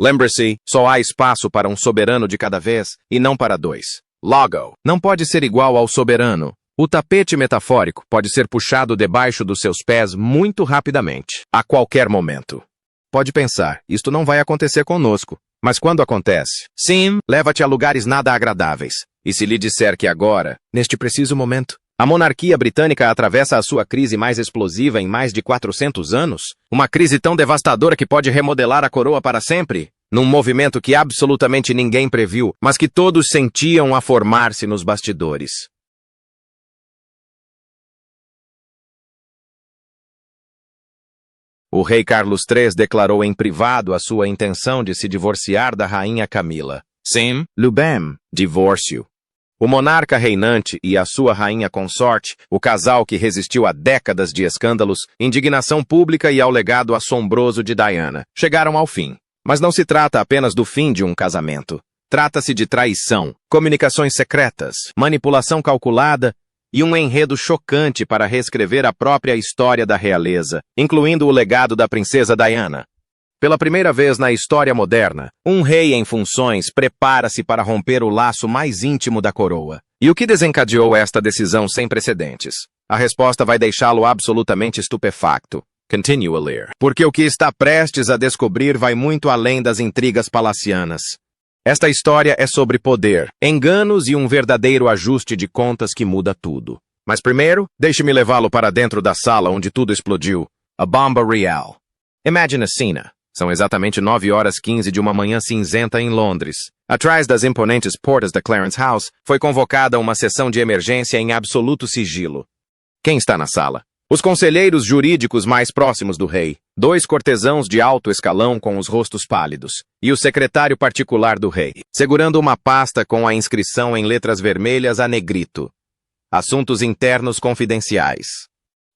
Lembre-se, só há espaço para um soberano de cada vez, e não para dois. Logo, não pode ser igual ao soberano. O tapete metafórico pode ser puxado debaixo dos seus pés muito rapidamente, a qualquer momento. Pode pensar, isto não vai acontecer conosco. Mas quando acontece, sim, leva-te a lugares nada agradáveis. E se lhe disser que agora, neste preciso momento, a monarquia britânica atravessa a sua crise mais explosiva em mais de 400 anos, uma crise tão devastadora que pode remodelar a coroa para sempre, num movimento que absolutamente ninguém previu, mas que todos sentiam a formar-se nos bastidores. O rei Carlos III declarou em privado a sua intenção de se divorciar da rainha Camila. Sim, Lubem, divórcio. O monarca reinante e a sua rainha consorte, o casal que resistiu a décadas de escândalos, indignação pública e ao legado assombroso de Diana, chegaram ao fim. Mas não se trata apenas do fim de um casamento. Trata-se de traição, comunicações secretas, manipulação calculada e um enredo chocante para reescrever a própria história da realeza, incluindo o legado da princesa Diana. Pela primeira vez na história moderna, um rei em funções prepara-se para romper o laço mais íntimo da coroa. E o que desencadeou esta decisão sem precedentes? A resposta vai deixá-lo absolutamente estupefacto. Continue a ler. Porque o que está prestes a descobrir vai muito além das intrigas palacianas. Esta história é sobre poder, enganos e um verdadeiro ajuste de contas que muda tudo. Mas primeiro, deixe-me levá-lo para dentro da sala onde tudo explodiu. A bomba real. Imagine a cena. São exatamente 9h15 de uma manhã cinzenta em Londres. Atrás das imponentes portas da Clarence House, foi convocada uma sessão de emergência em absoluto sigilo. Quem está na sala? Os conselheiros jurídicos mais próximos do rei, 2 cortesãos de alto escalão com os rostos pálidos, e o secretário particular do rei, segurando uma pasta com a inscrição em letras vermelhas a negrito. Assuntos internos confidenciais.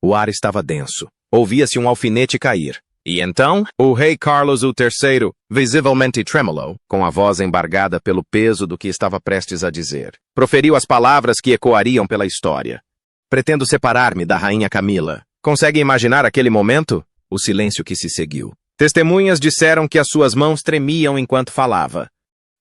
O ar estava denso. Ouvia-se um alfinete cair. E então, o rei Carlos III, visivelmente tremulou, com a voz embargada pelo peso do que estava prestes a dizer, proferiu as palavras que ecoariam pela história. Pretendo separar-me da rainha Camila. Consegue imaginar aquele momento? O silêncio que se seguiu. Testemunhas disseram que as suas mãos tremiam enquanto falava.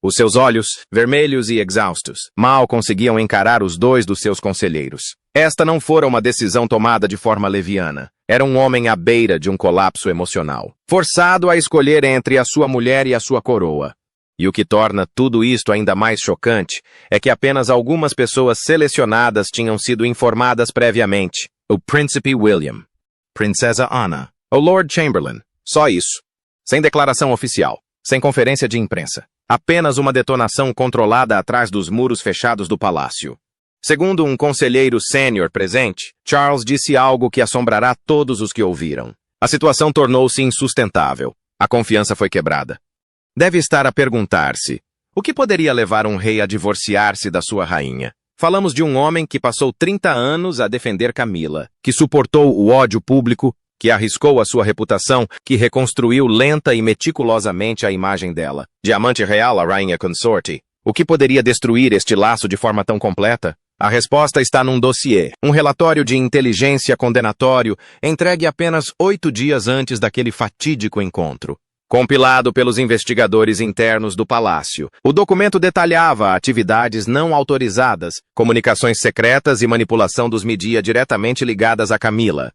Os seus olhos, vermelhos e exaustos, mal conseguiam encarar os 2 dos seus conselheiros. Esta não fora uma decisão tomada de forma leviana. Era um homem à beira de um colapso emocional, forçado a escolher entre a sua mulher e a sua coroa. E o que torna tudo isto ainda mais chocante é que apenas algumas pessoas selecionadas tinham sido informadas previamente. O Príncipe William, Princesa Anna, o Lord Chamberlain. Só isso. Sem declaração oficial, sem conferência de imprensa. Apenas uma detonação controlada atrás dos muros fechados do palácio. Segundo um conselheiro sênior presente, Charles disse algo que assombrará todos os que ouviram. A situação tornou-se insustentável. A confiança foi quebrada. Deve estar a perguntar-se, o que poderia levar um rei a divorciar-se da sua rainha? Falamos de um homem que passou 30 anos a defender Camila, que suportou o ódio público, que arriscou a sua reputação, que reconstruiu lenta e meticulosamente a imagem dela. De amante real à rainha consorte. O que poderia destruir este laço de forma tão completa? A resposta está num dossiê, um relatório de inteligência condenatório, entregue apenas 8 dias antes daquele fatídico encontro. Compilado pelos investigadores internos do palácio, o documento detalhava atividades não autorizadas, comunicações secretas e manipulação dos mídia diretamente ligadas a Camila.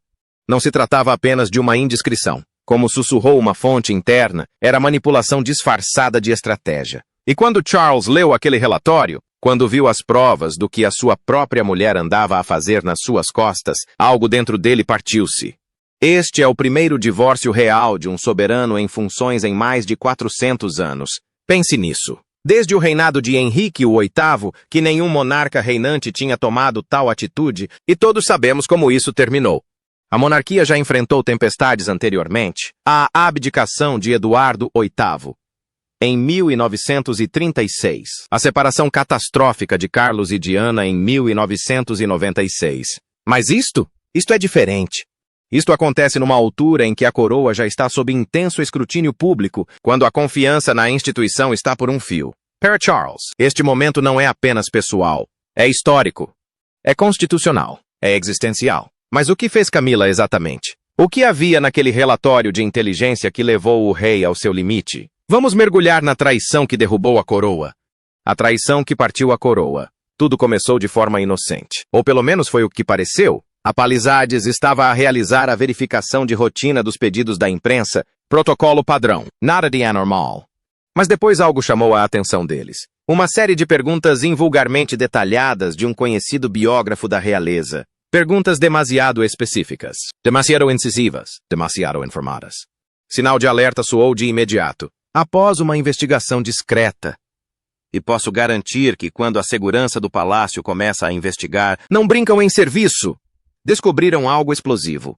Não se tratava apenas de uma indiscrição. Como sussurrou uma fonte interna, era manipulação disfarçada de estratégia. E quando Charles leu aquele relatório, quando viu as provas do que a sua própria mulher andava a fazer nas suas costas, algo dentro dele partiu-se. Este é o primeiro divórcio real de um soberano em funções em mais de 400 anos. Pense nisso. Desde o reinado de Henrique VIII, que nenhum monarca reinante tinha tomado tal atitude, e todos sabemos como isso terminou. A monarquia já enfrentou tempestades anteriormente. A abdicação de Eduardo VIII. Em 1936. A separação catastrófica de Carlos e Diana em 1996. Mas isto é diferente. Isto acontece numa altura em que a coroa já está sob intenso escrutínio público, quando a confiança na instituição está por um fio. Para Charles, este momento não é apenas pessoal. É histórico. É constitucional. É existencial. Mas o que fez Camila exatamente? O que havia naquele relatório de inteligência que levou o rei ao seu limite? Vamos mergulhar na traição que derrubou a coroa. A traição que partiu a coroa. Tudo começou de forma inocente. Ou pelo menos foi o que pareceu. A Palizades estava a realizar a verificação de rotina dos pedidos da imprensa, protocolo padrão, nada de anormal. Mas depois algo chamou a atenção deles. Uma série de perguntas invulgarmente detalhadas de um conhecido biógrafo da realeza. Perguntas demasiado específicas, demasiado incisivas, demasiado informadas. Sinal de alerta soou de imediato, após uma investigação discreta. E posso garantir que quando a segurança do palácio começa a investigar, não brincam em serviço. Descobriram algo explosivo.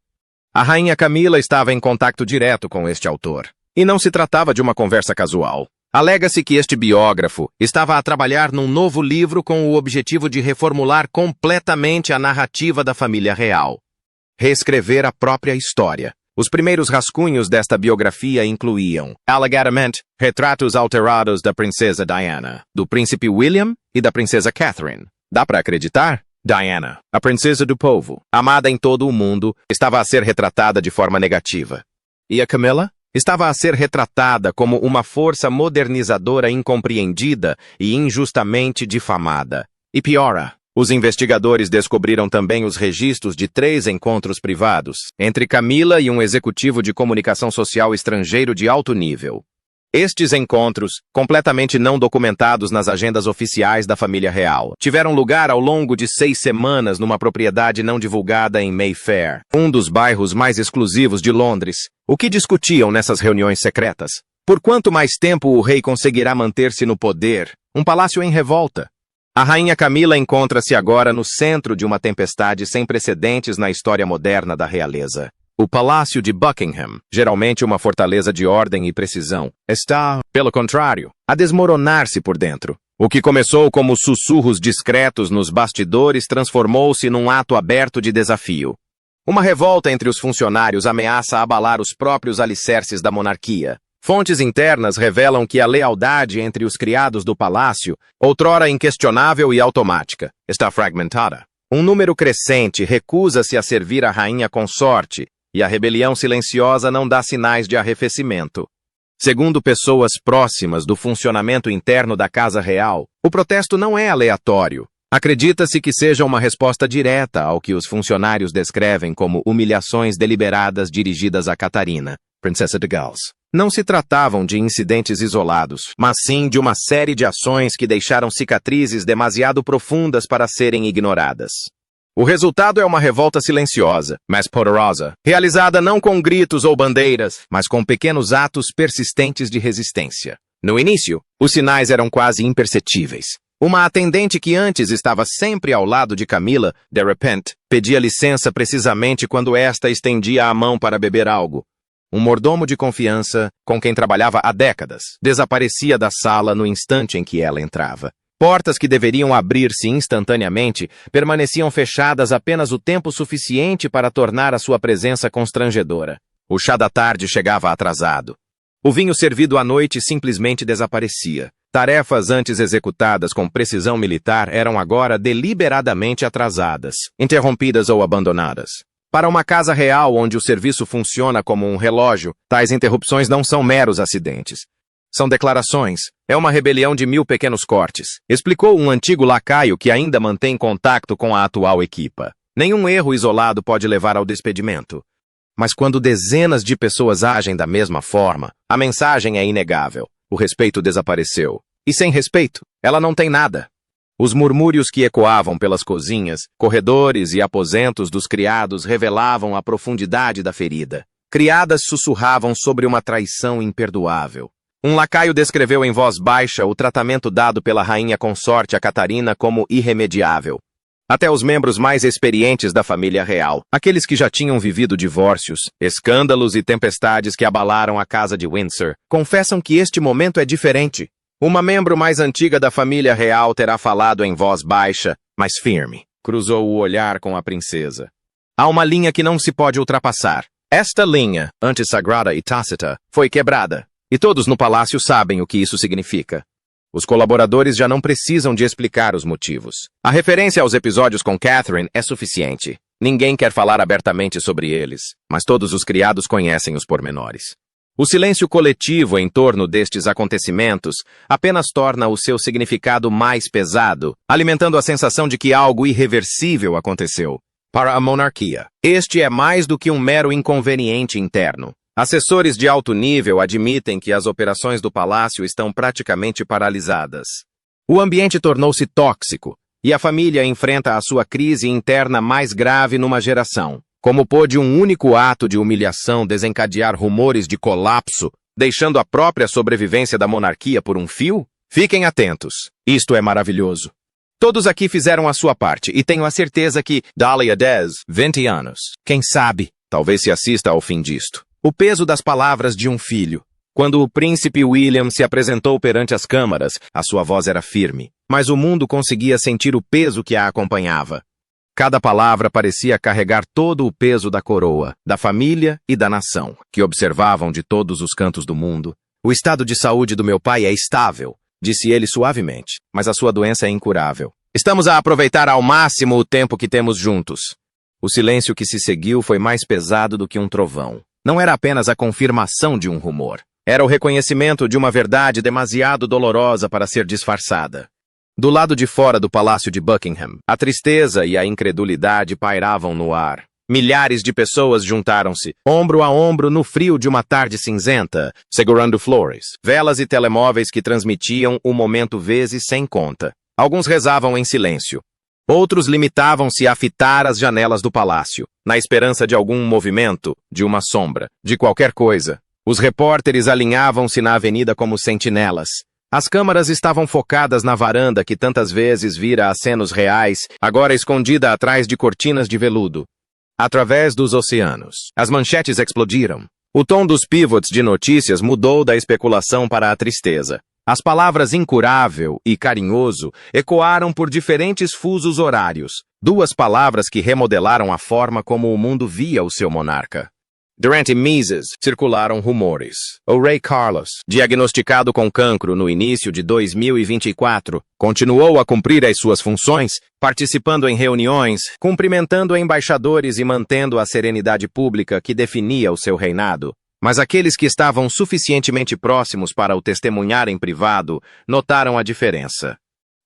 A rainha Camila estava em contato direto com este autor. E não se tratava de uma conversa casual. Alega-se que este biógrafo estava a trabalhar num novo livro com o objetivo de reformular completamente a narrativa da família real. Reescrever a própria história. Os primeiros rascunhos desta biografia incluíam, alegadamente, retratos alterados da princesa Diana, do príncipe William e da princesa Catherine. Dá para acreditar? Diana, a princesa do povo, amada em todo o mundo, estava a ser retratada de forma negativa. E a Camila? Estava a ser retratada como uma força modernizadora incompreendida e injustamente difamada. E piora, os investigadores descobriram também os registros de 3 encontros privados entre Camila e um executivo de comunicação social estrangeiro de alto nível. Estes encontros, completamente não documentados nas agendas oficiais da família real, tiveram lugar ao longo de 6 semanas numa propriedade não divulgada em Mayfair, um dos bairros mais exclusivos de Londres. O que discutiam nessas reuniões secretas? Por quanto mais tempo o rei conseguirá manter-se no poder? Um palácio em revolta. A rainha Camila encontra-se agora no centro de uma tempestade sem precedentes na história moderna da realeza. O Palácio de Buckingham, geralmente uma fortaleza de ordem e precisão, está, pelo contrário, a desmoronar-se por dentro. O que começou como sussurros discretos nos bastidores transformou-se num ato aberto de desafio. Uma revolta entre os funcionários ameaça abalar os próprios alicerces da monarquia. Fontes internas revelam que a lealdade entre os criados do palácio, outrora inquestionável e automática, está fragmentada. Um número crescente recusa-se a servir a rainha consorte, e a rebelião silenciosa não dá sinais de arrefecimento. Segundo pessoas próximas do funcionamento interno da Casa Real, o protesto não é aleatório. Acredita-se que seja uma resposta direta ao que os funcionários descrevem como humilhações deliberadas dirigidas a Catarina, Princesa de Gales. Não se tratavam de incidentes isolados, mas sim de uma série de ações que deixaram cicatrizes demasiado profundas para serem ignoradas. O resultado é uma revolta silenciosa, mas poderosa, realizada não com gritos ou bandeiras, mas com pequenos atos persistentes de resistência. No início, os sinais eram quase imperceptíveis. Uma atendente que antes estava sempre ao lado de Camila, de repente, pedia licença precisamente quando esta estendia a mão para beber algo. Um mordomo de confiança, com quem trabalhava há décadas, desaparecia da sala no instante em que ela entrava. Portas que deveriam abrir-se instantaneamente permaneciam fechadas apenas o tempo suficiente para tornar a sua presença constrangedora. O chá da tarde chegava atrasado. O vinho servido à noite simplesmente desaparecia. Tarefas antes executadas com precisão militar eram agora deliberadamente atrasadas, interrompidas ou abandonadas. Para uma casa real onde o serviço funciona como um relógio, tais interrupções não são meros acidentes. São declarações. É uma rebelião de 1000 pequenos cortes, explicou um antigo lacaio que ainda mantém contato com a atual equipa. Nenhum erro isolado pode levar ao despedimento. Mas quando dezenas de pessoas agem da mesma forma, a mensagem é inegável. O respeito desapareceu. E sem respeito, ela não tem nada. Os murmúrios que ecoavam pelas cozinhas, corredores e aposentos dos criados revelavam a profundidade da ferida. Criadas sussurravam sobre uma traição imperdoável. Um lacaio descreveu em voz baixa o tratamento dado pela rainha consorte a Catarina como irremediável. Até os membros mais experientes da família real, aqueles que já tinham vivido divórcios, escândalos e tempestades que abalaram a casa de Windsor, confessam que este momento é diferente. Uma membro mais antiga da família real terá falado em voz baixa, mas firme. Cruzou o olhar com a princesa. Há uma linha que não se pode ultrapassar. Esta linha, antes sagrada e tácita, foi quebrada. E todos no palácio sabem o que isso significa. Os colaboradores já não precisam de explicar os motivos. A referência aos episódios com Catherine é suficiente. Ninguém quer falar abertamente sobre eles, mas todos os criados conhecem os pormenores. O silêncio coletivo em torno destes acontecimentos apenas torna o seu significado mais pesado, alimentando a sensação de que algo irreversível aconteceu. Para a monarquia, este é mais do que um mero inconveniente interno. Assessores de alto nível admitem que as operações do palácio estão praticamente paralisadas. O ambiente tornou-se tóxico, e a família enfrenta a sua crise interna mais grave numa geração. Como pôde um único ato de humilhação desencadear rumores de colapso, deixando a própria sobrevivência da monarquia por um fio? Fiquem atentos, isto é maravilhoso. Todos aqui fizeram a sua parte, e tenho a certeza que Dali Adez, 20 anos, quem sabe, talvez se assista ao fim disto. O peso das palavras de um filho. Quando o príncipe William se apresentou perante as câmaras, a sua voz era firme, mas o mundo conseguia sentir o peso que a acompanhava. Cada palavra parecia carregar todo o peso da coroa, da família e da nação, que observavam de todos os cantos do mundo. O estado de saúde do meu pai é estável, disse ele suavemente, mas a sua doença é incurável. Estamos a aproveitar ao máximo o tempo que temos juntos. O silêncio que se seguiu foi mais pesado do que um trovão. Não era apenas a confirmação de um rumor. Era o reconhecimento de uma verdade demasiado dolorosa para ser disfarçada. Do lado de fora do Palácio de Buckingham, a tristeza e a incredulidade pairavam no ar. Milhares de pessoas juntaram-se, ombro a ombro no frio de uma tarde cinzenta, segurando flores, velas e telemóveis que transmitiam o momento vezes sem conta. Alguns rezavam em silêncio. Outros limitavam-se a fitar as janelas do palácio, na esperança de algum movimento, de uma sombra, de qualquer coisa. Os repórteres alinhavam-se na avenida como sentinelas. As câmaras estavam focadas na varanda que tantas vezes vira acenos reais, agora escondida atrás de cortinas de veludo. Através dos oceanos, as manchetes explodiram. O tom dos pivots de notícias mudou da especulação para a tristeza. As palavras incurável e carinhoso ecoaram por diferentes fusos horários, duas palavras que remodelaram a forma como o mundo via o seu monarca. Durante meses, circularam rumores. O rei Carlos, diagnosticado com cancro no início de 2024, continuou a cumprir as suas funções, participando em reuniões, cumprimentando embaixadores e mantendo a serenidade pública que definia o seu reinado. Mas aqueles que estavam suficientemente próximos para o testemunhar em privado notaram a diferença.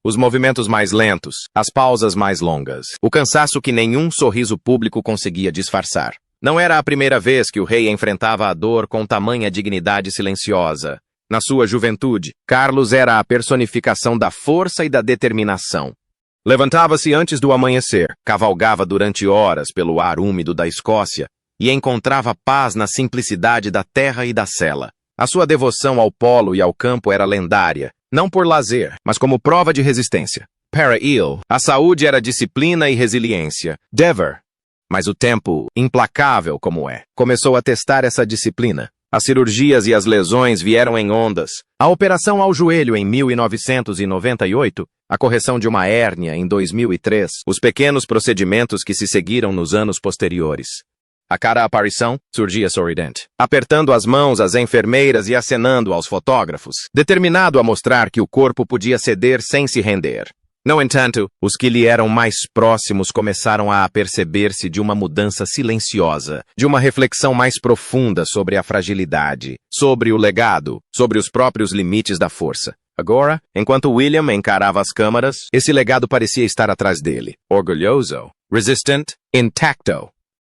Os movimentos mais lentos, as pausas mais longas, o cansaço que nenhum sorriso público conseguia disfarçar. Não era a primeira vez que o rei enfrentava a dor com tamanha dignidade silenciosa. Na sua juventude, Carlos era a personificação da força e da determinação. Levantava-se antes do amanhecer, cavalgava durante horas pelo ar úmido da Escócia e encontrava paz na simplicidade da terra e da sela. A sua devoção ao polo e ao campo era lendária, não por lazer, mas como prova de resistência. Para ele, a saúde era disciplina e resiliência. Dever. Mas o tempo, implacável como é, começou a testar essa disciplina. As cirurgias e as lesões vieram em ondas. A operação ao joelho em 1998, a correção de uma hérnia em 2003, os pequenos procedimentos que se seguiram nos anos posteriores. A cada aparição, surgia sorridente, apertando as mãos às enfermeiras e acenando aos fotógrafos, determinado a mostrar que o corpo podia ceder sem se render. No entanto, os que lhe eram mais próximos começaram a aperceber-se de uma mudança silenciosa, de uma reflexão mais profunda sobre a fragilidade, sobre o legado, sobre os próprios limites da força. Agora, enquanto William encarava as câmaras, esse legado parecia estar atrás dele, orgulhoso, resistant, intacto.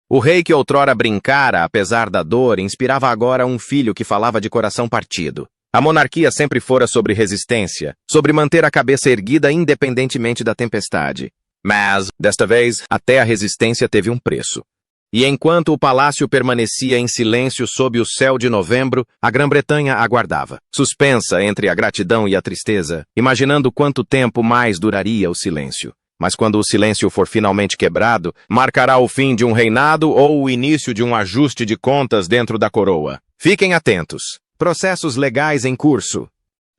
O rei que outrora brincara, apesar da dor, inspirava agora um filho que falava de coração partido. A monarquia sempre fora sobre resistência, sobre manter a cabeça erguida independentemente da tempestade. Mas, desta vez, até a resistência teve um preço. E enquanto o palácio permanecia em silêncio sob o céu de novembro, a Grã-Bretanha aguardava, suspensa entre a gratidão e a tristeza, imaginando quanto tempo mais duraria o silêncio. Mas quando o silêncio for finalmente quebrado, marcará o fim de um reinado ou o início de um ajuste de contas dentro da coroa. Fiquem atentos. Processos legais em curso.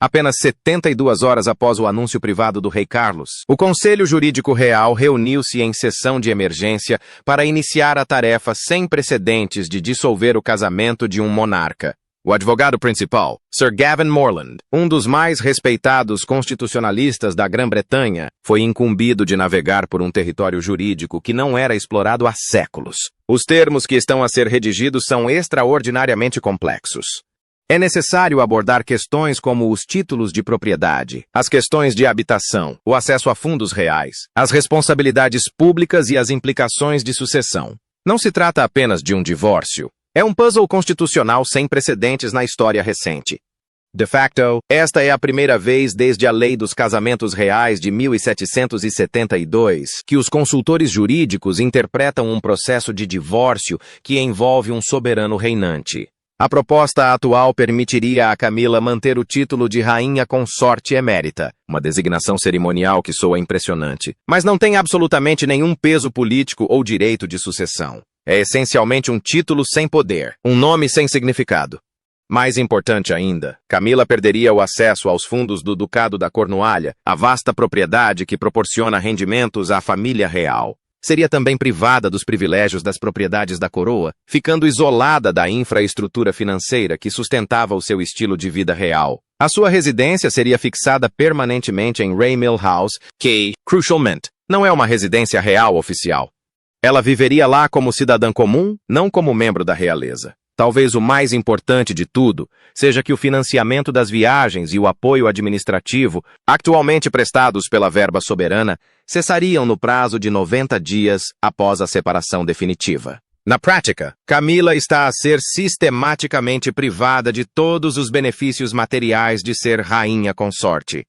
Apenas 72 horas após o anúncio privado do rei Carlos, o Conselho Jurídico Real reuniu-se em sessão de emergência para iniciar a tarefa sem precedentes de dissolver o casamento de um monarca. O advogado principal, Sir Gavin Morland, um dos mais respeitados constitucionalistas da Grã-Bretanha, foi incumbido de navegar por um território jurídico que não era explorado há séculos. Os termos que estão a ser redigidos são extraordinariamente complexos. É necessário abordar questões como os títulos de propriedade, as questões de habitação, o acesso a fundos reais, as responsabilidades públicas e as implicações de sucessão. Não se trata apenas de um divórcio. É um puzzle constitucional sem precedentes na história recente. De facto, esta é a primeira vez desde a Lei dos Casamentos Reais de 1772 que os consultores jurídicos interpretam um processo de divórcio que envolve um soberano reinante. A proposta atual permitiria a Camila manter o título de rainha consorte emérita, uma designação cerimonial que soa impressionante, mas não tem absolutamente nenhum peso político ou direito de sucessão. É essencialmente um título sem poder, um nome sem significado. Mais importante ainda, Camila perderia o acesso aos fundos do Ducado da Cornualha, a vasta propriedade que proporciona rendimentos à família real. Seria também privada dos privilégios das propriedades da coroa, ficando isolada da infraestrutura financeira que sustentava o seu estilo de vida real. A sua residência seria fixada permanentemente em Raymil House, que, crucialmente, não é uma residência real oficial. Ela viveria lá como cidadã comum, não como membro da realeza. Talvez o mais importante de tudo seja que o financiamento das viagens e o apoio administrativo, atualmente prestados pela verba soberana, cessariam no prazo de 90 dias após a separação definitiva. Na prática, Camila está a ser sistematicamente privada de todos os benefícios materiais de ser rainha consorte.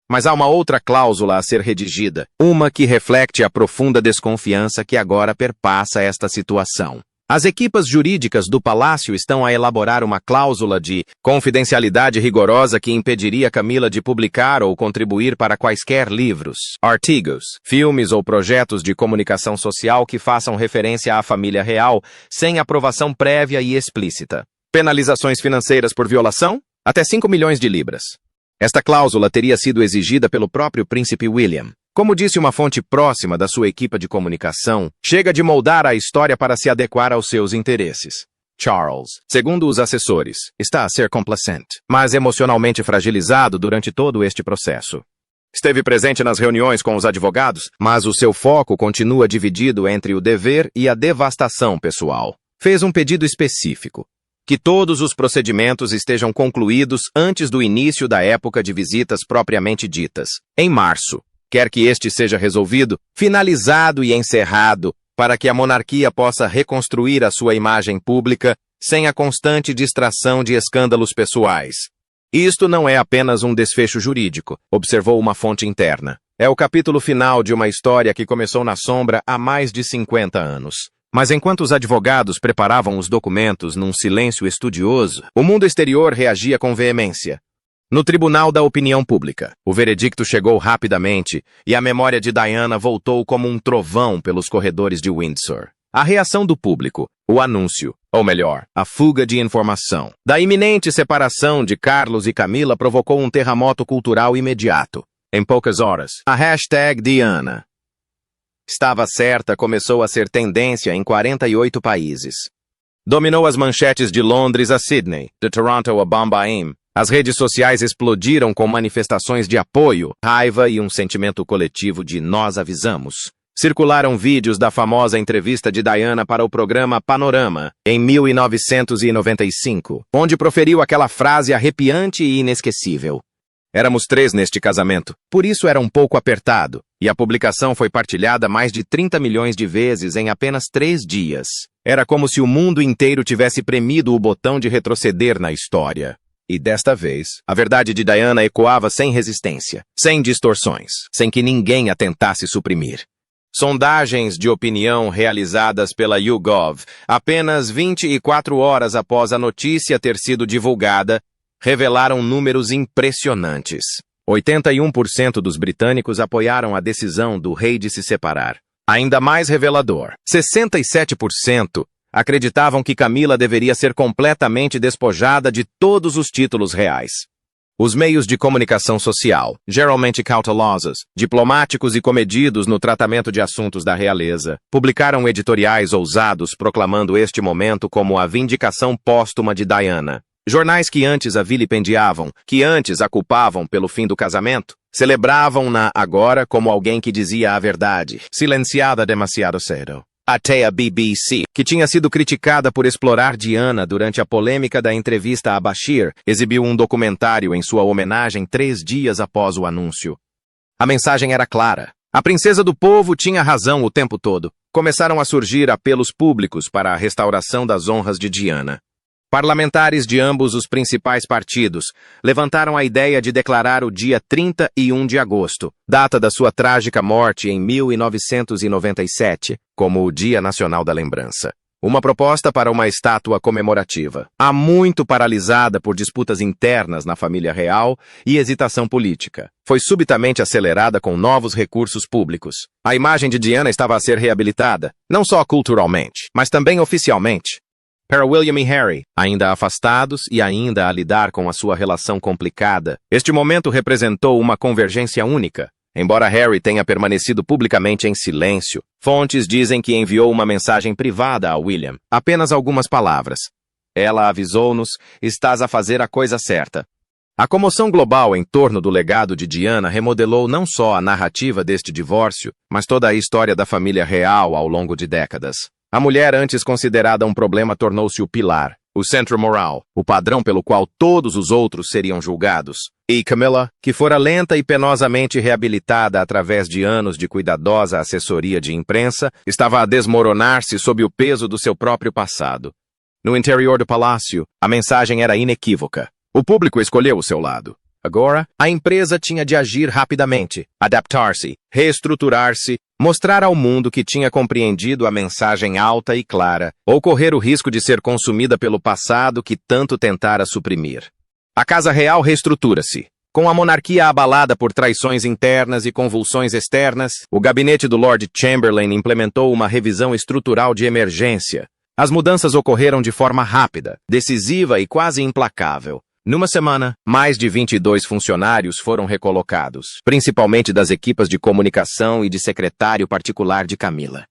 Mas há uma outra cláusula a ser redigida, uma que reflete a profunda desconfiança que agora perpassa esta situação. As equipas jurídicas do Palácio estão a elaborar uma cláusula de confidencialidade rigorosa que impediria Camila de publicar ou contribuir para quaisquer livros, artigos, filmes ou projetos de comunicação social que façam referência à família real, sem aprovação prévia e explícita. Penalizações financeiras por violação? Até 5 milhões de libras. Esta cláusula teria sido exigida pelo próprio príncipe William. Como disse uma fonte próxima da sua equipa de comunicação, chega de moldar a história para se adequar aos seus interesses. Charles, segundo os assessores, está a ser complacente, mas emocionalmente fragilizado durante todo este processo. Esteve presente nas reuniões com os advogados, mas o seu foco continua dividido entre o dever e a devastação pessoal. Fez um pedido específico: que todos os procedimentos estejam concluídos antes do início da época de visitas propriamente ditas, em março. Quer que este seja resolvido, finalizado e encerrado, para que a monarquia possa reconstruir a sua imagem pública sem a constante distração de escândalos pessoais. Isto não é apenas um desfecho jurídico, observou uma fonte interna. É o capítulo final de uma história que começou na sombra há mais de 50 anos. Mas enquanto os advogados preparavam os documentos num silêncio estudioso, o mundo exterior reagia com veemência. No Tribunal da Opinião Pública, o veredicto chegou rapidamente e a memória de Diana voltou como um trovão pelos corredores de Windsor. A reação do público, o anúncio, ou melhor, a fuga de informação, da iminente separação de Carlos e Camila provocou um terremoto cultural imediato. Em poucas horas, a hashtag Diana estava certa começou a ser tendência em 48 países. Dominou as manchetes de Londres a Sydney, de Toronto a Bombaim. As redes sociais explodiram com manifestações de apoio, raiva e um sentimento coletivo de "nós avisamos". Circularam vídeos da famosa entrevista de Diana para o programa Panorama, em 1995, onde proferiu aquela frase arrepiante e inesquecível: "Éramos 3 neste casamento, por isso era um pouco apertado", e a publicação foi partilhada mais de 30 milhões de vezes em apenas 3 dias. Era como se o mundo inteiro tivesse premido o botão de retroceder na história. E desta vez, a verdade de Diana ecoava sem resistência, sem distorções, sem que ninguém a tentasse suprimir. Sondagens de opinião realizadas pela YouGov, apenas 24 horas após a notícia ter sido divulgada, revelaram números impressionantes. 81% dos britânicos apoiaram a decisão do rei de se separar. Ainda mais revelador, 67% acreditavam que Camila deveria ser completamente despojada de todos os títulos reais. Os meios de comunicação social, geralmente cautelosos, diplomáticos e comedidos no tratamento de assuntos da realeza, publicaram editoriais ousados proclamando este momento como a vindicação póstuma de Diana. Jornais que antes a vilipendiavam, que antes a culpavam pelo fim do casamento, celebravam-na agora como alguém que dizia a verdade, silenciada demasiado cedo. Até a BBC, que tinha sido criticada por explorar Diana durante a polêmica da entrevista a Bashir, exibiu um documentário em sua homenagem 3 dias após o anúncio. A mensagem era clara. A princesa do povo tinha razão o tempo todo. Começaram a surgir apelos públicos para a restauração das honras de Diana. Parlamentares de ambos os principais partidos levantaram a ideia de declarar o dia 31 de agosto, data da sua trágica morte em 1997, como o Dia Nacional da Lembrança. Uma proposta para uma estátua comemorativa, há muito paralisada por disputas internas na família real e hesitação política. Foi subitamente acelerada com novos recursos públicos. A imagem de Diana estava a ser reabilitada, não só culturalmente, mas também oficialmente. Para William e Harry, ainda afastados e ainda a lidar com a sua relação complicada, este momento representou uma convergência única. Embora Harry tenha permanecido publicamente em silêncio, fontes dizem que enviou uma mensagem privada a William, apenas algumas palavras. Ela avisou-nos, estás a fazer a coisa certa. A comoção global em torno do legado de Diana remodelou não só a narrativa deste divórcio, mas toda a história da família real ao longo de décadas. A mulher antes considerada um problema tornou-se o pilar, o centro moral, o padrão pelo qual todos os outros seriam julgados. E Camilla, que fora lenta e penosamente reabilitada através de anos de cuidadosa assessoria de imprensa, estava a desmoronar-se sob o peso do seu próprio passado. No interior do palácio, a mensagem era inequívoca. O público escolheu o seu lado. Agora, a empresa tinha de agir rapidamente, adaptar-se, reestruturar-se, mostrar ao mundo que tinha compreendido a mensagem alta e clara, ou correr o risco de ser consumida pelo passado que tanto tentara suprimir. A Casa Real reestrutura-se. Com a monarquia abalada por traições internas e convulsões externas, o gabinete do Lord Chamberlain implementou uma revisão estrutural de emergência. As mudanças ocorreram de forma rápida, decisiva e quase implacável. Numa semana, mais de 22 funcionários foram recolocados, principalmente das equipas de comunicação e de secretário particular de Camilla.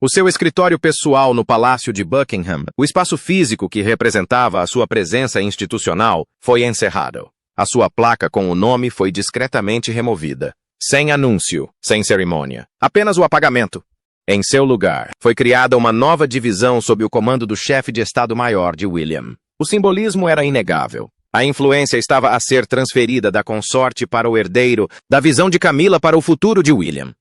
O seu escritório pessoal no Palácio de Buckingham, o espaço físico que representava a sua presença institucional, foi encerrado. A sua placa com o nome foi discretamente removida. Sem anúncio, sem cerimônia. Apenas o apagamento. Em seu lugar, foi criada uma nova divisão sob o comando do chefe de Estado-Maior de William. O simbolismo era inegável. A influência estava a ser transferida da consorte para o herdeiro, da visão de Camilla para o futuro de William.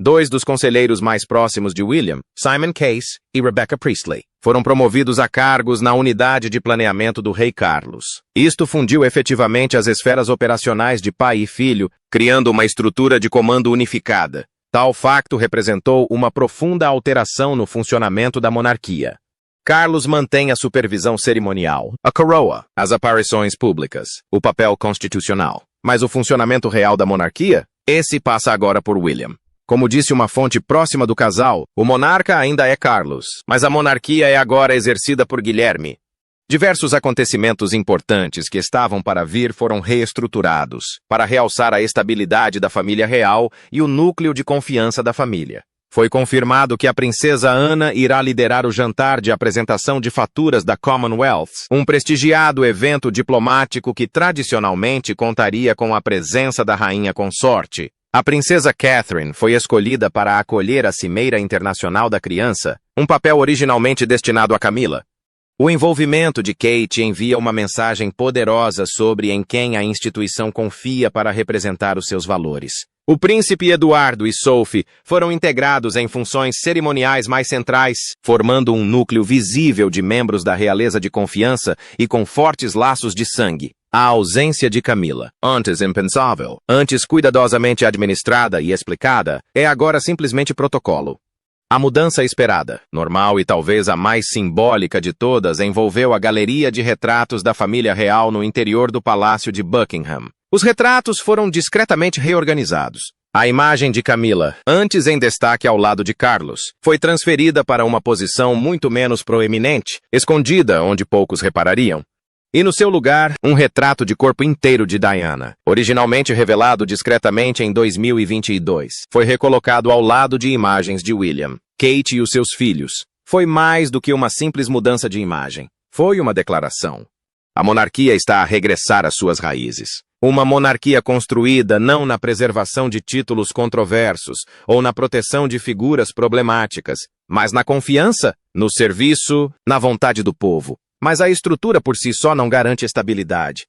2 dos conselheiros mais próximos de William, Simon Case e Rebecca Priestley, foram promovidos a cargos na unidade de planeamento do rei Carlos. Isto fundiu efetivamente as esferas operacionais de pai e filho, criando uma estrutura de comando unificada. Tal facto representou uma profunda alteração no funcionamento da monarquia. Carlos mantém a supervisão cerimonial, a coroa, as aparições públicas, o papel constitucional. Mas o funcionamento real da monarquia? Esse passa agora por William. Como disse uma fonte próxima do casal, o monarca ainda é Carlos, mas a monarquia é agora exercida por Guilherme. Diversos acontecimentos importantes que estavam para vir foram reestruturados, para realçar a estabilidade da família real e o núcleo de confiança da família. Foi confirmado que a princesa Ana irá liderar o jantar de apresentação de faturas da Commonwealth, um prestigiado evento diplomático que tradicionalmente contaria com a presença da rainha consorte. A princesa Catherine foi escolhida para acolher a Cimeira Internacional da Criança, um papel originalmente destinado a Camilla. O envolvimento de Kate envia uma mensagem poderosa sobre em quem a instituição confia para representar os seus valores. O príncipe Eduardo e Sophie foram integrados em funções cerimoniais mais centrais, formando um núcleo visível de membros da realeza de confiança e com fortes laços de sangue. A ausência de Camilla, antes impensável, antes cuidadosamente administrada e explicada, é agora simplesmente protocolo. A mudança esperada, normal e talvez a mais simbólica de todas, envolveu a galeria de retratos da família real no interior do Palácio de Buckingham. Os retratos foram discretamente reorganizados. A imagem de Camilla, antes em destaque ao lado de Carlos, foi transferida para uma posição muito menos proeminente, escondida onde poucos reparariam. E no seu lugar, um retrato de corpo inteiro de Diana, originalmente revelado discretamente em 2022, foi recolocado ao lado de imagens de William, Kate e os seus filhos. Foi mais do que uma simples mudança de imagem. Foi uma declaração. A monarquia está a regressar às suas raízes. Uma monarquia construída não na preservação de títulos controversos ou na proteção de figuras problemáticas, mas na confiança, no serviço, na vontade do povo. Mas a estrutura por si só não garante estabilidade.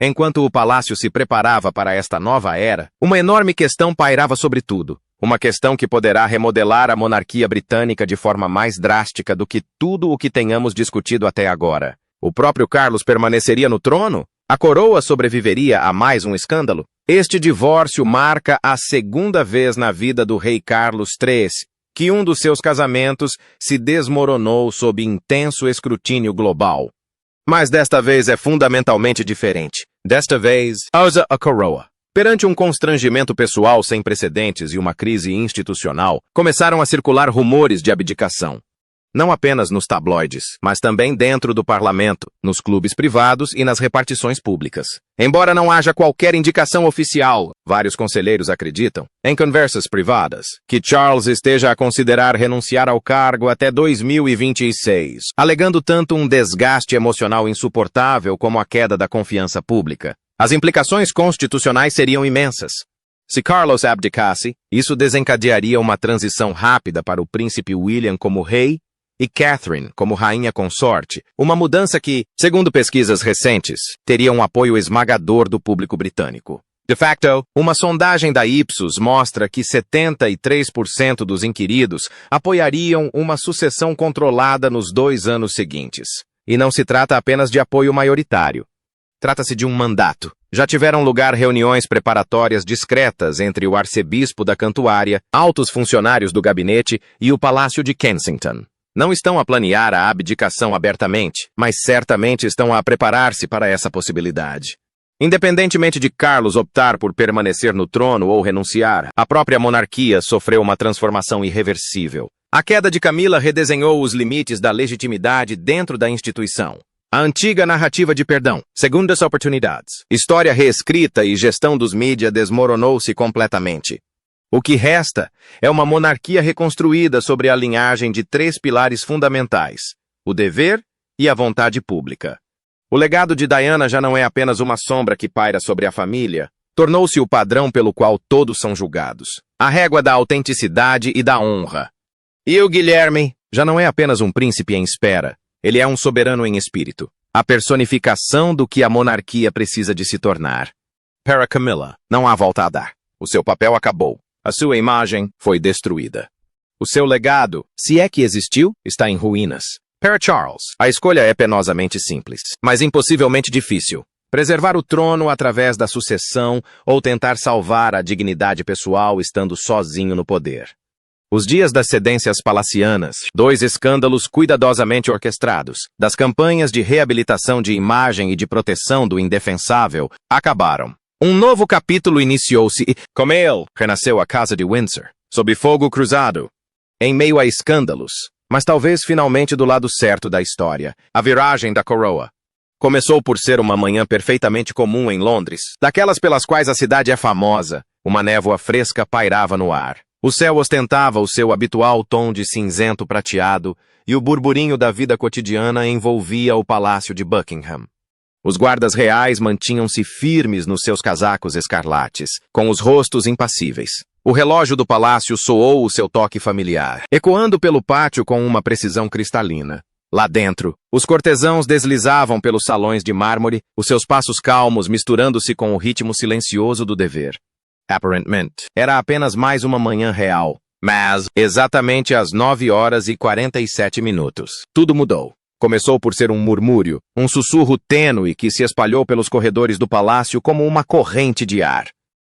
Enquanto o palácio se preparava para esta nova era, uma enorme questão pairava sobre tudo. Uma questão que poderá remodelar a monarquia britânica de forma mais drástica do que tudo o que tenhamos discutido até agora. O próprio Carlos permaneceria no trono? A coroa sobreviveria a mais um escândalo? Este divórcio marca a segunda vez na vida do rei Carlos III que um dos seus casamentos se desmoronou sob intenso escrutínio global. Mas desta vez é fundamentalmente diferente. Desta vez, usa a coroa. Perante um constrangimento pessoal sem precedentes e uma crise institucional, começaram a circular rumores de abdicação. Não apenas nos tabloides, mas também dentro do parlamento, nos clubes privados e nas repartições públicas. Embora não haja qualquer indicação oficial, vários conselheiros acreditam, em conversas privadas, que Charles esteja a considerar renunciar ao cargo até 2026, alegando tanto um desgaste emocional insuportável como a queda da confiança pública. As implicações constitucionais seriam imensas. Se Carlos abdicasse, isso desencadearia uma transição rápida para o príncipe William como rei e Catherine como rainha consorte, uma mudança que, segundo pesquisas recentes, teria um apoio esmagador do público britânico. De facto, uma sondagem da Ipsos mostra que 73% dos inquiridos apoiariam uma sucessão controlada nos 2 anos seguintes. E não se trata apenas de apoio maioritário. Trata-se de um mandato. Já tiveram lugar reuniões preparatórias discretas entre o arcebispo da Cantuária, altos funcionários do gabinete e o Palácio de Kensington. Não estão a planear a abdicação abertamente, mas certamente estão a preparar-se para essa possibilidade. Independentemente de Carlos optar por permanecer no trono ou renunciar, a própria monarquia sofreu uma transformação irreversível. A queda de Camila redesenhou os limites da legitimidade dentro da instituição. A antiga narrativa de perdão, segundas oportunidades, história reescrita e gestão dos mídia desmoronou-se completamente. O que resta é uma monarquia reconstruída sobre a linhagem de 3 pilares fundamentais, o dever e a vontade pública. O legado de Diana já não é apenas uma sombra que paira sobre a família, tornou-se o padrão pelo qual todos são julgados, a régua da autenticidade e da honra. E o Guilherme já não é apenas um príncipe em espera, ele é um soberano em espírito, a personificação do que a monarquia precisa de se tornar. Para Camilla, não há volta a dar. O seu papel acabou. A sua imagem foi destruída. O seu legado, se é que existiu, está em ruínas. Para Charles, a escolha é penosamente simples, mas impossivelmente difícil. Preservar o trono através da sucessão ou tentar salvar a dignidade pessoal estando sozinho no poder. Os dias das cedências palacianas, 2 escândalos cuidadosamente orquestrados, das campanhas de reabilitação de imagem e de proteção do indefensável, acabaram. Um novo capítulo iniciou-se e, com ele, renasceu a Casa de Windsor, sob fogo cruzado, em meio a escândalos, mas talvez finalmente do lado certo da história, a viragem da coroa. Começou por ser uma manhã perfeitamente comum em Londres, daquelas pelas quais a cidade é famosa. Uma névoa fresca pairava no ar. O céu ostentava o seu habitual tom de cinzento prateado e o burburinho da vida cotidiana envolvia o palácio de Buckingham. Os guardas reais mantinham-se firmes nos seus casacos escarlates, com os rostos impassíveis. O relógio do palácio soou o seu toque familiar, ecoando pelo pátio com uma precisão cristalina. Lá dentro, os cortesãos deslizavam pelos salões de mármore, os seus passos calmos misturando-se com o ritmo silencioso do dever. Aparentemente, era apenas mais uma manhã real, mas, exatamente às 9h47, tudo mudou. Começou por ser um murmúrio, um sussurro tênue que se espalhou pelos corredores do palácio como uma corrente de ar.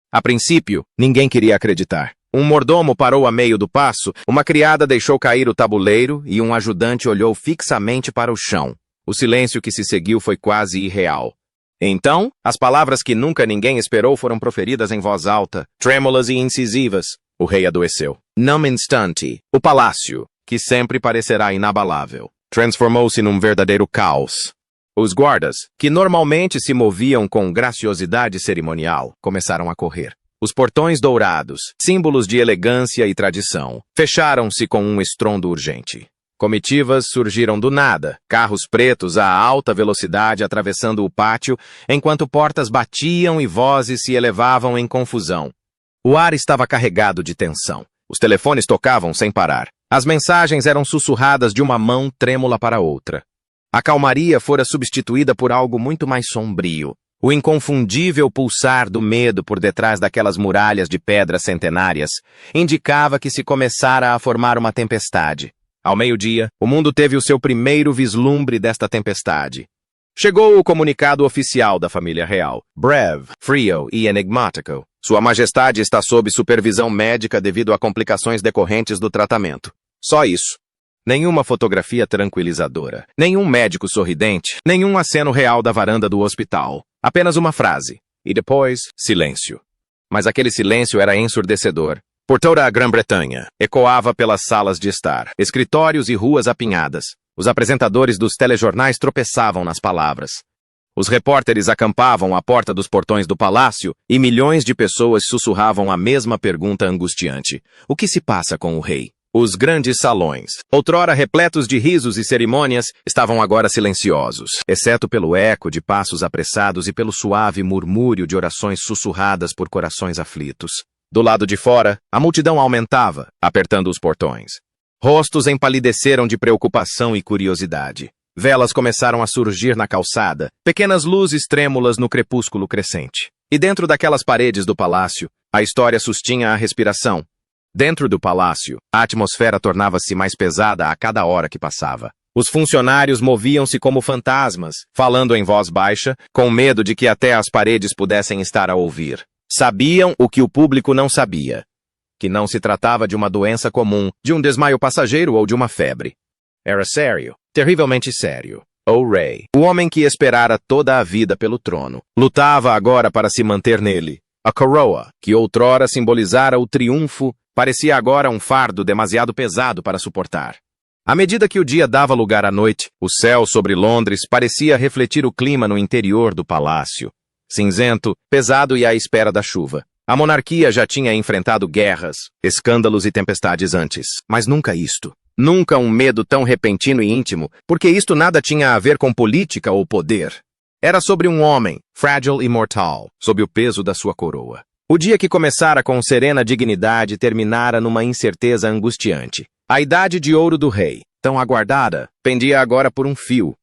A princípio, ninguém queria acreditar. Um mordomo parou a meio do passo, uma criada deixou cair o tabuleiro e um ajudante olhou fixamente para o chão. O silêncio que se seguiu foi quase irreal. Então, as palavras que nunca ninguém esperou foram proferidas em voz alta, trêmulas e incisivas. O rei adoeceu. Num instante, o palácio, que sempre parecerá inabalável, transformou-se num verdadeiro caos. Os guardas, que normalmente se moviam com graciosidade cerimonial, começaram a correr. Os portões dourados, símbolos de elegância e tradição, fecharam-se com um estrondo urgente. Comitivas surgiram do nada, carros pretos a alta velocidade atravessando o pátio, enquanto portas batiam e vozes se elevavam em confusão. O ar estava carregado de tensão. Os telefones tocavam sem parar. As mensagens eram sussurradas de uma mão trêmula para outra. A calmaria fora substituída por algo muito mais sombrio. O inconfundível pulsar do medo por detrás daquelas muralhas de pedras centenárias indicava que se começara a formar uma tempestade. Ao meio-dia, o mundo teve o seu primeiro vislumbre desta tempestade. Chegou o comunicado oficial da família real, breve, frio e enigmático. Sua Majestade está sob supervisão médica devido a complicações decorrentes do tratamento. Só isso. Nenhuma fotografia tranquilizadora, nenhum médico sorridente, nenhum aceno real da varanda do hospital. Apenas uma frase. E depois, silêncio. Mas aquele silêncio era ensurdecedor. Por toda a Grã-Bretanha, ecoava pelas salas de estar, escritórios e ruas apinhadas. Os apresentadores dos telejornais tropeçavam nas palavras. Os repórteres acampavam à porta dos portões do palácio e milhões de pessoas sussurravam a mesma pergunta angustiante. O que se passa com o rei? Os grandes salões, outrora repletos de risos e cerimônias, estavam agora silenciosos, exceto pelo eco de passos apressados e pelo suave murmúrio de orações sussurradas por corações aflitos. Do lado de fora, a multidão aumentava, apertando os portões. Rostos empalideceram de preocupação e curiosidade. Velas começaram a surgir na calçada, pequenas luzes trêmulas no crepúsculo crescente. E dentro daquelas paredes do palácio, a história sustinha a respiração. Dentro do palácio, a atmosfera tornava-se mais pesada a cada hora que passava. Os funcionários moviam-se como fantasmas, falando em voz baixa, com medo de que até as paredes pudessem estar a ouvir. Sabiam o que o público não sabia, que não se tratava de uma doença comum, de um desmaio passageiro ou de uma febre. Era sério, terrivelmente sério. O rei, o homem que esperara toda a vida pelo trono, lutava agora para se manter nele. A coroa, que outrora simbolizara o triunfo, parecia agora um fardo demasiado pesado para suportar. À medida que o dia dava lugar à noite, o céu sobre Londres parecia refletir o clima no interior do palácio. Cinzento, pesado e à espera da chuva. A monarquia já tinha enfrentado guerras, escândalos e tempestades antes, mas nunca isto. Nunca um medo tão repentino e íntimo, porque isto nada tinha a ver com política ou poder. Era sobre um homem, frágil e mortal, sob o peso da sua coroa. O dia que começara com serena dignidade terminara numa incerteza angustiante. A idade de ouro do rei, tão aguardada, pendia agora por um fio.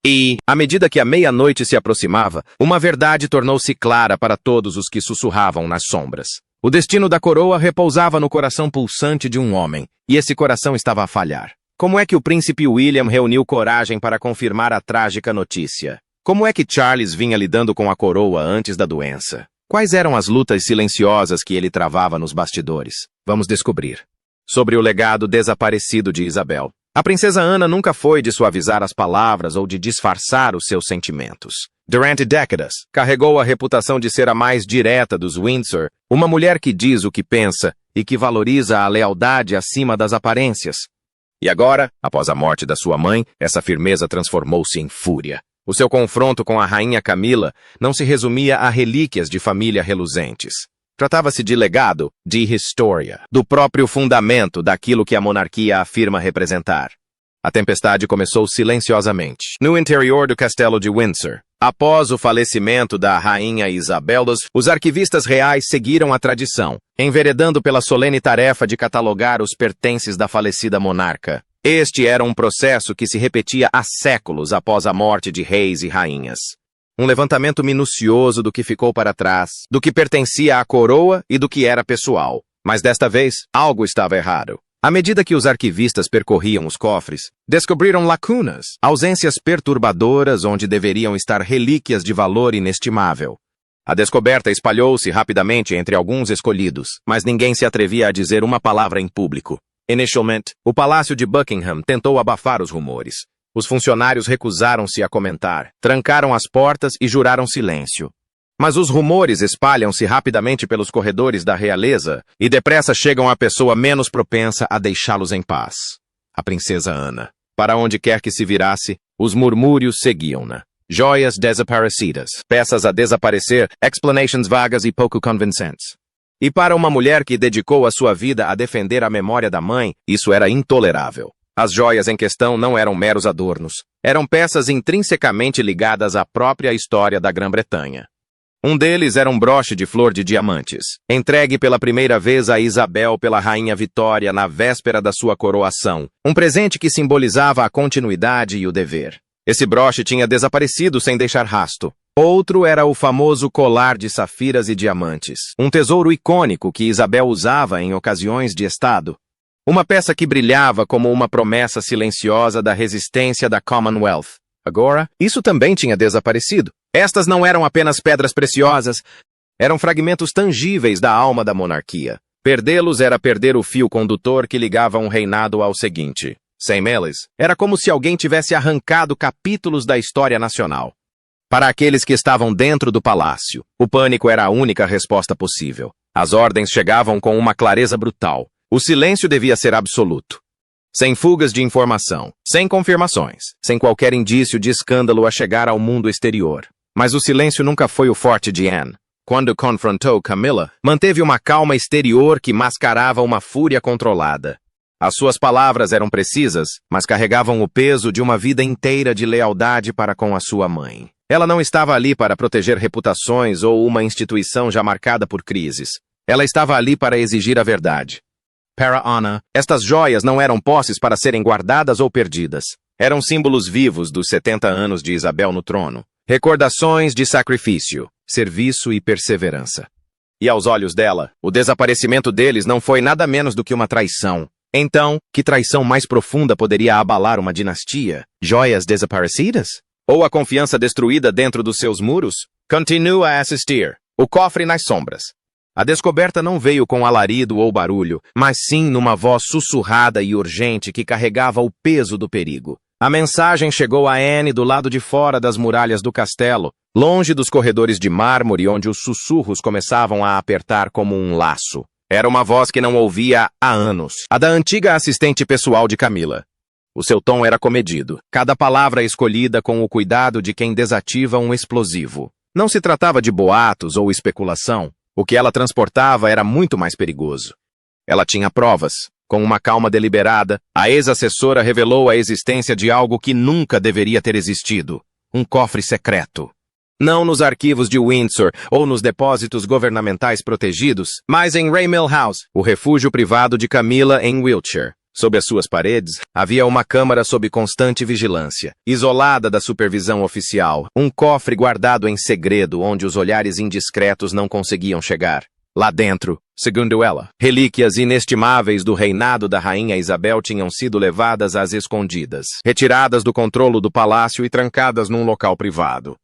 E, à medida que a meia-noite se aproximava, uma verdade tornou-se clara para todos os que sussurravam nas sombras. O destino da coroa repousava no coração pulsante de um homem, e esse coração estava a falhar. Como é que o príncipe William reuniu coragem para confirmar a trágica notícia? Como é que Charles vinha lidando com a coroa antes da doença? Quais eram as lutas silenciosas que ele travava nos bastidores? Vamos descobrir. Sobre o legado desaparecido de Isabel. A princesa Ana nunca foi de suavizar as palavras ou de disfarçar os seus sentimentos. Durante décadas, carregou a reputação de ser a mais direta dos Windsor, uma mulher que diz o que pensa e que valoriza a lealdade acima das aparências. E agora, após a morte da sua mãe, essa firmeza transformou-se em fúria. O seu confronto com a rainha Camila não se resumia a relíquias de família reluzentes. Tratava-se de legado, de história, do próprio fundamento daquilo que a monarquia afirma representar. A tempestade começou silenciosamente, no interior do castelo de Windsor. Após o falecimento da rainha Isabel, os arquivistas reais seguiram a tradição, enveredando pela solene tarefa de catalogar os pertences da falecida monarca. Este era um processo que se repetia há séculos após a morte de reis e rainhas. Um levantamento minucioso do que ficou para trás, do que pertencia à coroa e do que era pessoal. Mas desta vez, algo estava errado. À medida que os arquivistas percorriam os cofres, descobriram lacunas, ausências perturbadoras onde deveriam estar relíquias de valor inestimável. A descoberta espalhou-se rapidamente entre alguns escolhidos, mas ninguém se atrevia a dizer uma palavra em público. Inicialmente, o Palácio de Buckingham tentou abafar os rumores. Os funcionários recusaram-se a comentar, trancaram as portas e juraram silêncio. Mas os rumores espalham-se rapidamente pelos corredores da realeza e depressa chegam à pessoa menos propensa a deixá-los em paz. A princesa Ana. Para onde quer que se virasse, os murmúrios seguiam-na. Joias desaparecidas, peças a desaparecer, explanations vagas e pouco convincentes. E para uma mulher que dedicou a sua vida a defender a memória da mãe, isso era intolerável. As joias em questão não eram meros adornos. Eram peças intrinsecamente ligadas à própria história da Grã-Bretanha. Um deles era um broche de flor de diamantes, entregue pela primeira vez a Isabel pela Rainha Vitória na véspera da sua coroação, um presente que simbolizava a continuidade e o dever. Esse broche tinha desaparecido sem deixar rasto. Outro era o famoso colar de safiras e diamantes, um tesouro icônico que Isabel usava em ocasiões de estado. Uma peça que brilhava como uma promessa silenciosa da resistência da Commonwealth. Agora, isso também tinha desaparecido. Estas não eram apenas pedras preciosas, eram fragmentos tangíveis da alma da monarquia. Perdê-los era perder o fio condutor que ligava um reinado ao seguinte. Sem eles, era como se alguém tivesse arrancado capítulos da história nacional. Para aqueles que estavam dentro do palácio, o pânico era a única resposta possível. As ordens chegavam com uma clareza brutal. O silêncio devia ser absoluto. Sem fugas de informação, sem confirmações, sem qualquer indício de escândalo a chegar ao mundo exterior. Mas o silêncio nunca foi o forte de Anne. Quando confrontou Camilla, manteve uma calma exterior que mascarava uma fúria controlada. As suas palavras eram precisas, mas carregavam o peso de uma vida inteira de lealdade para com a sua mãe. Ela não estava ali para proteger reputações ou uma instituição já marcada por crises. Ela estava ali para exigir a verdade. Para Anna, estas joias não eram posses para serem guardadas ou perdidas. Eram símbolos vivos dos 70 anos de Isabel no trono. Recordações de sacrifício, serviço e perseverança. E aos olhos dela, o desaparecimento deles não foi nada menos do que uma traição. Então, que traição mais profunda poderia abalar uma dinastia? Joias desaparecidas? Ou a confiança destruída dentro dos seus muros? Continua a assistir. O cofre nas sombras. A descoberta não veio com alarido ou barulho, mas sim numa voz sussurrada e urgente que carregava o peso do perigo. A mensagem chegou a Anne do lado de fora das muralhas do castelo, longe dos corredores de mármore onde os sussurros começavam a apertar como um laço. Era uma voz que não ouvia há anos, a da antiga assistente pessoal de Camilla. O seu tom era comedido, cada palavra escolhida com o cuidado de quem desativa um explosivo. Não se tratava de boatos ou especulação. O que ela transportava era muito mais perigoso. Ela tinha provas. Com uma calma deliberada, a ex-assessora revelou a existência de algo que nunca deveria ter existido. Um cofre secreto. Não nos arquivos de Windsor ou nos depósitos governamentais protegidos, mas em Raymell House, o refúgio privado de Camilla em Wiltshire. Sob as suas paredes, havia uma câmara sob constante vigilância, isolada da supervisão oficial, um cofre guardado em segredo onde os olhares indiscretos não conseguiam chegar. Lá dentro, segundo ela, relíquias inestimáveis do reinado da rainha Isabel tinham sido levadas às escondidas, retiradas do controlo do palácio e trancadas num local privado.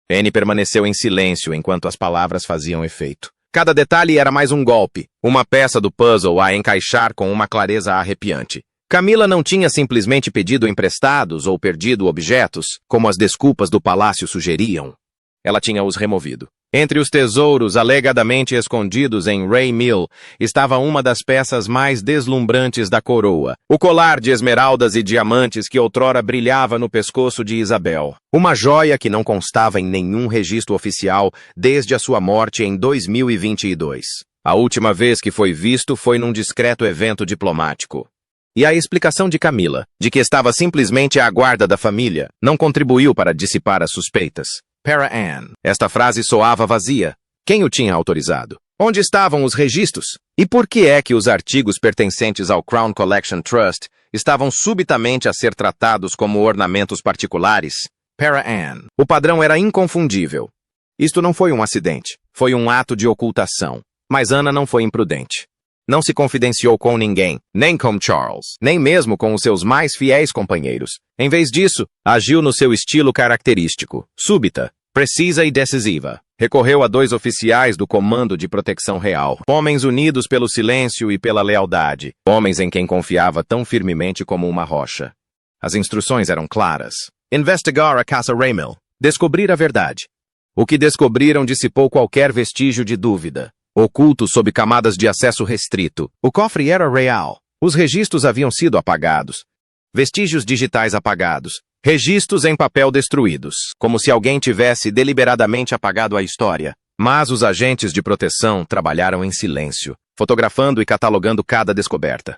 Anne permaneceu em silêncio enquanto as palavras faziam efeito. Cada detalhe era mais um golpe, uma peça do puzzle a encaixar com uma clareza arrepiante. Camilla não tinha simplesmente pedido emprestados ou perdido objetos, como as desculpas do palácio sugeriam. Ela tinha os removido. Entre os tesouros alegadamente escondidos em Raymell estava uma das peças mais deslumbrantes da coroa, o colar de esmeraldas e diamantes que outrora brilhava no pescoço de Isabel. Uma joia que não constava em nenhum registro oficial desde a sua morte em 2022. A última vez que foi visto foi num discreto evento diplomático. E a explicação de Camilla, de que estava simplesmente à guarda da família, não contribuiu para dissipar as suspeitas. Para Anne, esta frase soava vazia. Quem o tinha autorizado? Onde estavam os registros? E por que é que os artigos pertencentes ao Crown Collection Trust estavam subitamente a ser tratados como ornamentos particulares? Para Anne, o padrão era inconfundível. Isto não foi um acidente, foi um ato de ocultação. Mas Anna não foi imprudente. Não se confidenciou com ninguém, nem com Charles, nem mesmo com os seus mais fiéis companheiros. Em vez disso, agiu no seu estilo característico, súbita, precisa e decisiva. Recorreu a 2 oficiais do Comando de Proteção Real, homens unidos pelo silêncio e pela lealdade, homens em quem confiava tão firmemente como uma rocha. As instruções eram claras. Investigar a Casa Raymell. Descobrir a verdade. O que descobriram dissipou qualquer vestígio de dúvida. Oculto sob camadas de acesso restrito, o cofre era real. Os registros haviam sido apagados. Vestígios digitais apagados. Registros em papel destruídos, como se alguém tivesse deliberadamente apagado a história. Mas os agentes de proteção trabalharam em silêncio, fotografando e catalogando cada descoberta.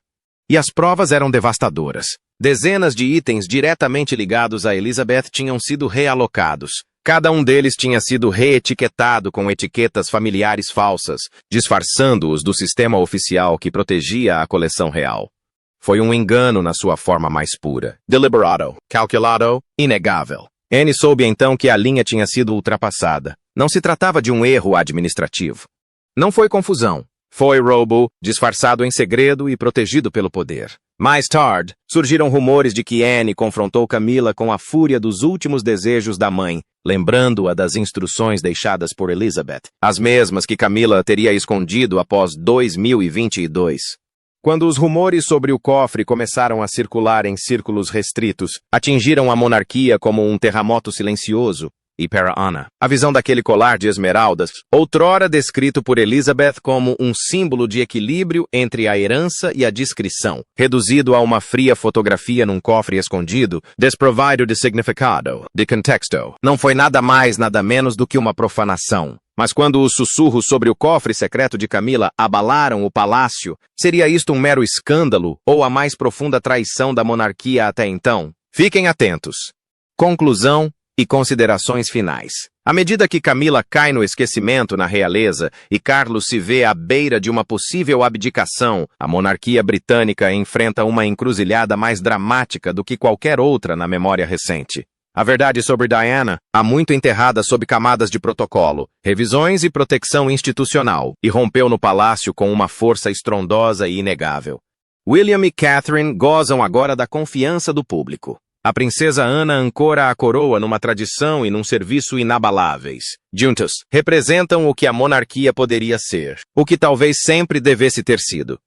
E as provas eram devastadoras. Dezenas de itens diretamente ligados a Elizabeth tinham sido realocados. Cada um deles tinha sido reetiquetado com etiquetas familiares falsas, disfarçando-os do sistema oficial que protegia a coleção real. Foi um engano na sua forma mais pura. Deliberado, calculado, inegável. Anne soube então que a linha tinha sido ultrapassada. Não se tratava de um erro administrativo. Não foi confusão. Foi roubo, disfarçado em segredo e protegido pelo poder. Mais tarde, surgiram rumores de que Anne confrontou Camila com a fúria dos últimos desejos da mãe, lembrando-a das instruções deixadas por Elizabeth, as mesmas que Camila teria escondido após 2022. Quando os rumores sobre o cofre começaram a circular em círculos restritos, atingiram a monarquia como um terremoto silencioso. E para Anna, a visão daquele colar de esmeraldas, outrora descrito por Elizabeth como um símbolo de equilíbrio entre a herança e a discrição, reduzido a uma fria fotografia num cofre escondido, desprovido de significado, de contexto, não foi nada mais nada menos do que uma profanação. Mas quando os sussurros sobre o cofre secreto de Camila abalaram o palácio, seria isto um mero escândalo ou a mais profunda traição da monarquia até então? Fiquem atentos. Conclusão e considerações finais. À medida que Camila cai no esquecimento na realeza e Carlos se vê à beira de uma possível abdicação, a monarquia britânica enfrenta uma encruzilhada mais dramática do que qualquer outra na memória recente. A verdade sobre Diana, há muito enterrada sob camadas de protocolo, revisões e proteção institucional, irrompeu no palácio com uma força estrondosa e inegável. William e Catherine gozam agora da confiança do público. A princesa Ana ancora a coroa numa tradição e num serviço inabaláveis. Juntos, representam o que a monarquia poderia ser, o que talvez sempre devesse ter sido.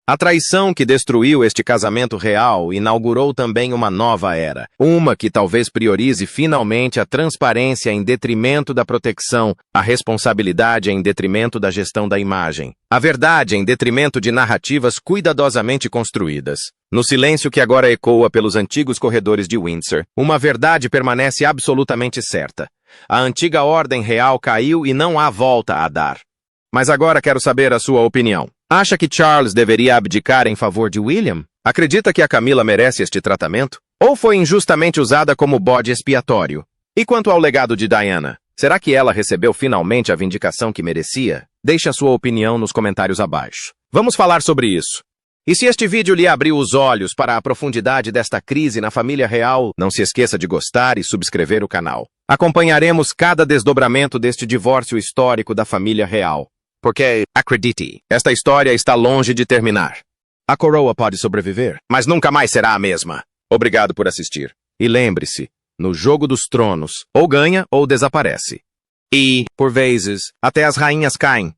A traição que destruiu este casamento real inaugurou também uma nova era, uma que talvez priorize finalmente a transparência em detrimento da proteção, a responsabilidade em detrimento da gestão da imagem, a verdade em detrimento de narrativas cuidadosamente construídas. No silêncio que agora ecoa pelos antigos corredores de Windsor, uma verdade permanece absolutamente certa. A antiga ordem real caiu e não há volta a dar. Mas agora quero saber a sua opinião. Acha que Charles deveria abdicar em favor de William? Acredita que a Camila merece este tratamento? Ou foi injustamente usada como bode expiatório? E quanto ao legado de Diana? Será que ela recebeu finalmente a vindicação que merecia? Deixe a sua opinião nos comentários abaixo. Vamos falar sobre isso. E se este vídeo lhe abriu os olhos para a profundidade desta crise na família real, não se esqueça de gostar e subscrever o canal. Acompanharemos cada desdobramento deste divórcio histórico da família real. Porque, acredite, esta história está longe de terminar. A coroa pode sobreviver, mas nunca mais será a mesma. Obrigado por assistir. E lembre-se, no jogo dos tronos, ou ganha ou desaparece. E, por vezes, até as rainhas caem.